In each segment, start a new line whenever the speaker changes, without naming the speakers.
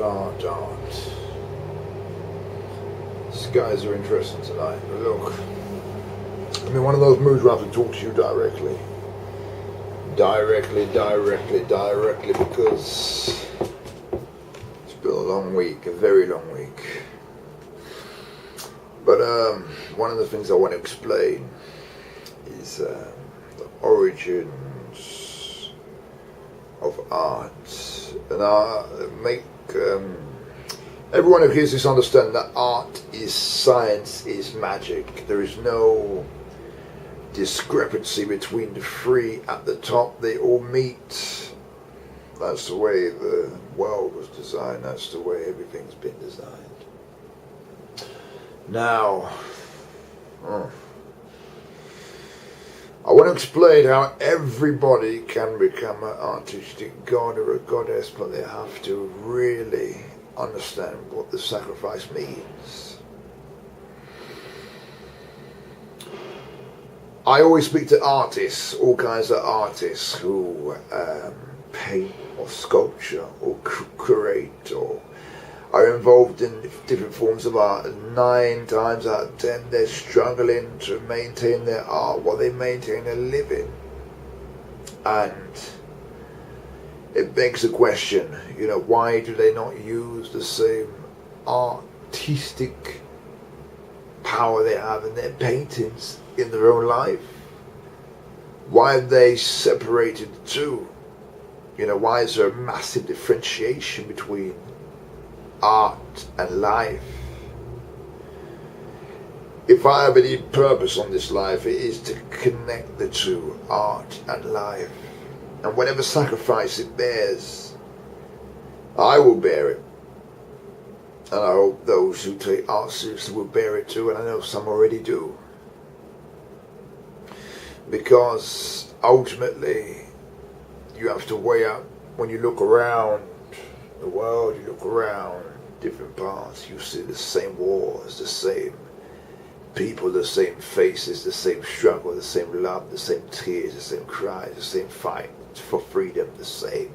art. Skies are interesting tonight. But look, I'm in one of those moods where I have to talk to you directly. Directly, because it's been a long week, a very long week. But one of the things I want to explain is the origins of art. And I make everyone who hears this understand that art is science, is magic. There is no discrepancy between the three at the top. They all meet. That's the way the world was designed. That's the way everything's been designed. Now, I want to explain how everybody can become an artistic god or a goddess, but they have to really understand what the sacrifice means. I always speak to artists, all kinds of artists who paint or sculpture or curate or are involved in different forms of art, and 9 times out of 10 they're struggling to maintain their art while they maintain a living. And it begs the question, why do they not use the same artistic power they have in their paintings in their own life? Why have they separated the two? Why is there a massive differentiation between art and life? If I have any purpose on this life, it is to connect the two, art and life. And whatever sacrifice it bears, I will bear it. And I hope those who take art seriously will bear it too, and I know some already do. Because ultimately, you have to weigh up, when you look around the world, you look around different parts, you see the same wars, the same people, the same faces, the same struggle, the same love, the same tears, the same cries, the same fight for freedom, the same.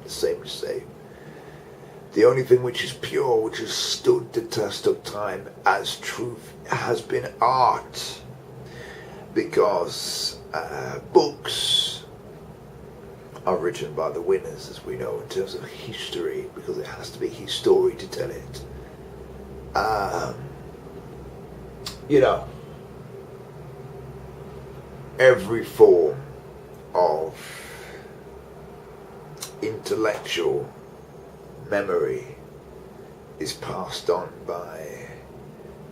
The only thing which is pure, which has stood the test of time as truth, has been art. Because books are written by the winners, as we know, in terms of history, because it has to be his story to tell it. Every form of intellectual memory is passed on by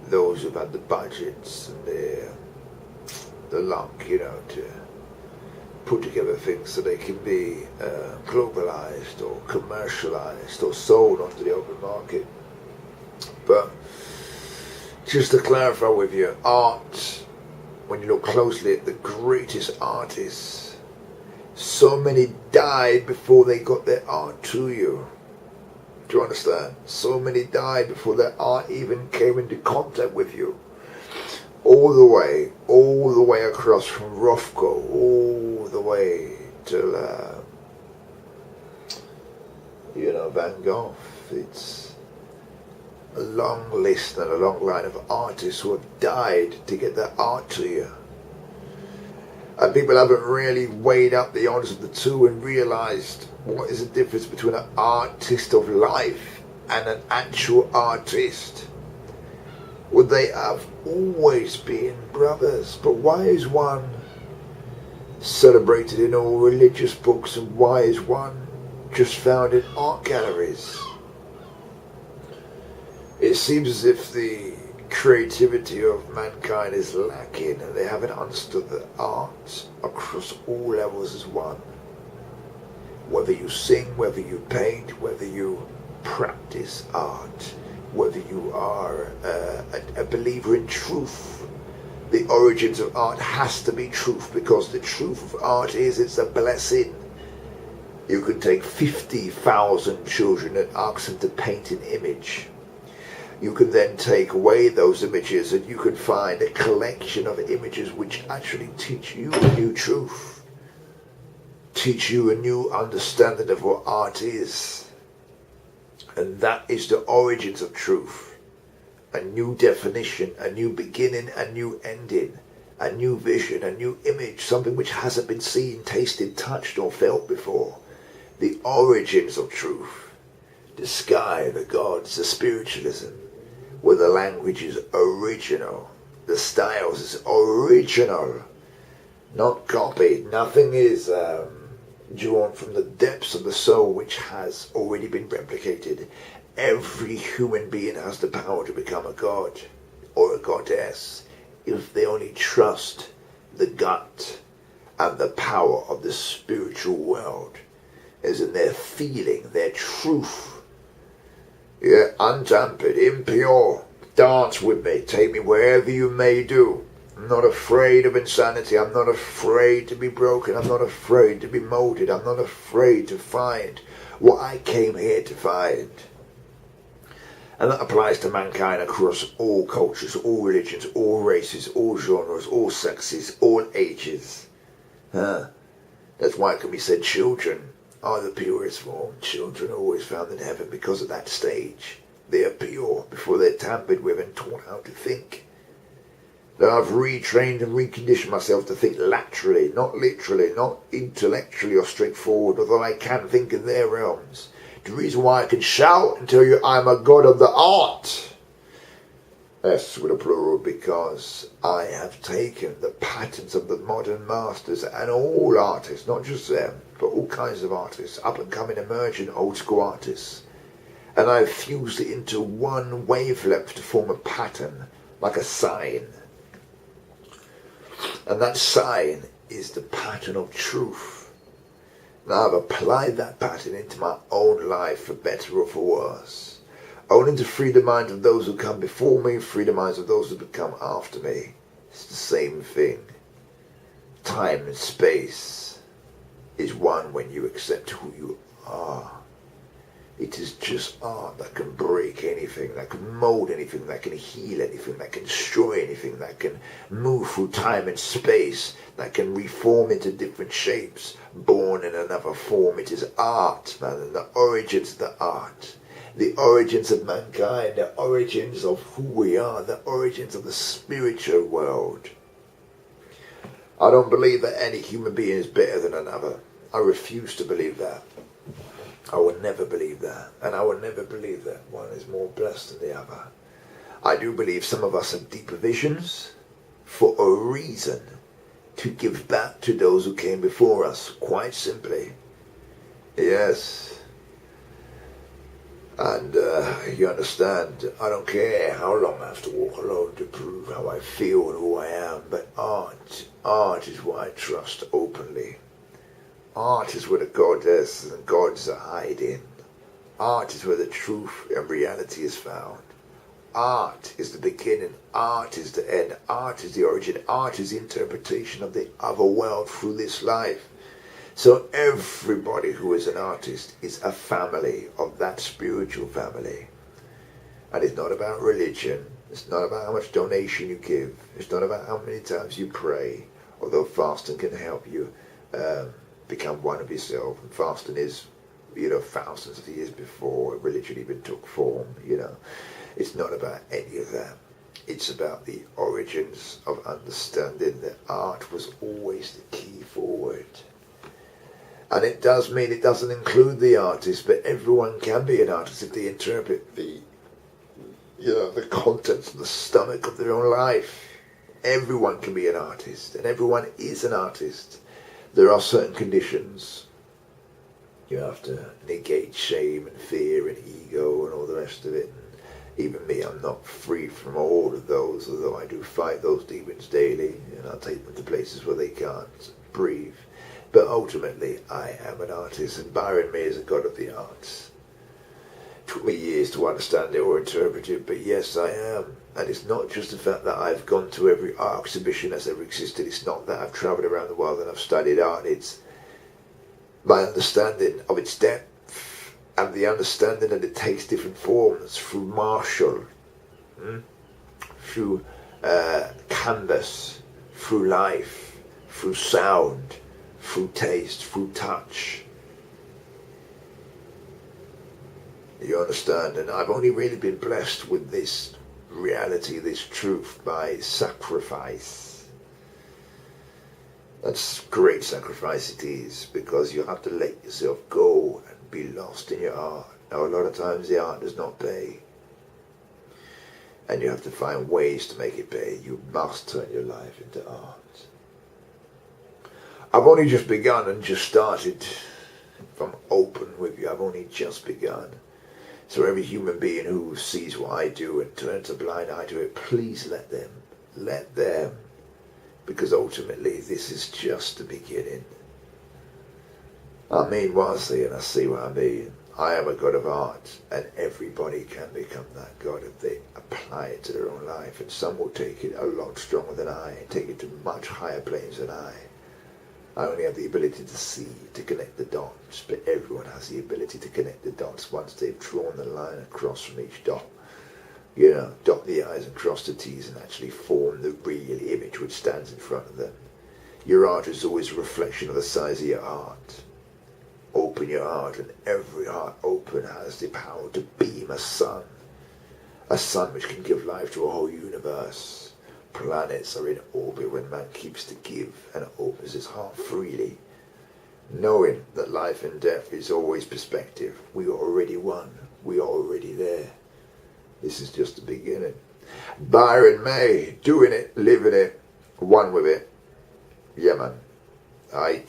those who've had the budgets and the luck, to put together things so they can be globalized or commercialized or sold onto the open market. But just to clarify with you, art, when you look closely at the greatest artists, so many died before they got their art to you. Do you understand? So many died before their art even came into contact with you. All the way across from Rothko, all the way till Van Gogh. It's a long list and a long line of artists who have died to get their art to you. And people haven't really weighed up the odds of the two and realized what is the difference between an artist of life and an actual artist. Would they have always been brothers? But why is one celebrated in all religious books, and why is one just found in art galleries? It seems as if the creativity of mankind is lacking, and they haven't understood that art across all levels is one. Whether you sing, whether you paint, whether you practice art, whether you are a believer in truth, the origins of art has to be truth, because the truth of art is it's a blessing. You could take 50,000 children and ask them to paint an image. You can then take away those images and you can find a collection of images which actually teach you a new truth, teach you a new understanding of what art is. And that is the origins of truth. A new definition, a new beginning, a new ending, a new vision, a new image, something which hasn't been seen, tasted, touched or felt before. The origins of truth. The sky, the gods, the spiritualism, where the language is original. The styles is original, not copied. Nothing is drawn from the depths of the soul which has already been replicated. Every human being has the power to become a god or a goddess if they only trust the gut and the power of the spiritual world, as in their feeling, their truth. Yeah, untampered, impure. Dance with me, take me wherever you may do. I'm not afraid of insanity. I'm not afraid to be broken. I'm not afraid to be molded. I'm not afraid to find what I came here to find. And that applies to mankind across all cultures, all religions, all races, all genres, all sexes, all ages. That's why it can be said children are the purest form. Children are always found in heaven because at that stage they are pure before they're tampered with and taught how to think. That I've retrained and reconditioned myself to think laterally, not literally, not intellectually or straightforward, although I can think in their realms. The reason why I can shout and tell you I'm a god of the art, yes, with a plural, because I have taken the patterns of the modern masters and all artists, not just them, but all kinds of artists, up and coming, emerging, old school artists, and I've fused it into one wavelength to form a pattern, like a sign. And that sign is the pattern of truth. Now I've applied that pattern into my own life, for better or for worse. Only to free the minds of those who come before me, free the minds of those who become after me. It's the same thing. Time and space is one when you accept who you are. It is just art that can break anything, that can mold anything, that can heal anything, that can destroy anything, that can move through time and space, that can reform into different shapes, born in another form. It is art, man, and the origins of the art, the origins of mankind, the origins of who we are, the origins of the spiritual world. I don't believe that any human being is better than another. I refuse to believe that. I would never believe that, and I would never believe that one is more blessed than the other. I do believe some of us have deeper visions for a reason, to give back to those who came before us, quite simply. Yes. And you understand, I don't care how long I have to walk alone to prove how I feel and who I am, but art is what I trust openly. Art is where the goddesses and gods are hiding. Art is where the truth and reality is found. Art is the beginning. Art is the end. Art is the origin. Art is the interpretation of the other world through this life. So everybody who is an artist is a family of that spiritual family. And it's not about religion. It's not about how much donation you give. It's not about how many times you pray. Although fasting can help you become one of yourself. And fasting is, thousands of years before religion even took form, It's not about any of that. It's about the origins of understanding that art was always the key forward. And it does mean it doesn't include the artist, but everyone can be an artist if they interpret the contents of the stomach of their own life. Everyone can be an artist, and everyone is an artist. There are certain conditions. You have to negate shame and fear and ego and all the rest of it. Even me, I'm not free from all of those, although I do fight those demons daily, and I'll take them to places where they can't breathe. But ultimately, I am an artist, and Byron May is a god of the arts. It took me years to understand it or interpret it, but yes, I am. And it's not just the fact that I've gone to every art exhibition that's ever existed. It's not that I've travelled around the world and I've studied art. It's my understanding of its depth and the understanding that it takes different forms through martial, through canvas, through life, through sound, through taste, through touch. You understand? And I've only really been blessed with this reality, this truth, by sacrifice. That's great sacrifice it is, because you have to let yourself go and be lost in your art. Now, a lot of times the art does not pay, and you have to find ways to make it pay. You must turn your life into art. I've only just begun and just started. If I'm open with you, I've only just begun. So every human being who sees what I do and turns a blind eye to it, please let them. Let them. Because ultimately, this is just the beginning. I mean what I see, and I see what I mean. I am a God of art, and everybody can become that God if they apply it to their own life. And some will take it a lot stronger than I, take it to much higher planes than I. I only have the ability to see, to connect the dots, but everyone has the ability to connect the dots once they've drawn the line across from each dot. You know, dot the I's and cross the T's and actually form the real image which stands in front of them. Your art is always a reflection of the size of your heart. Open your heart, and every heart open has the power to beam a sun which can give life to a whole universe. Planets are in orbit when man keeps to give and opens his heart freely, knowing that life and death is always perspective. We are already one. We are already there. This is just the beginning. Byron May, doing it, living it, one with it. Yeah, man. Aye.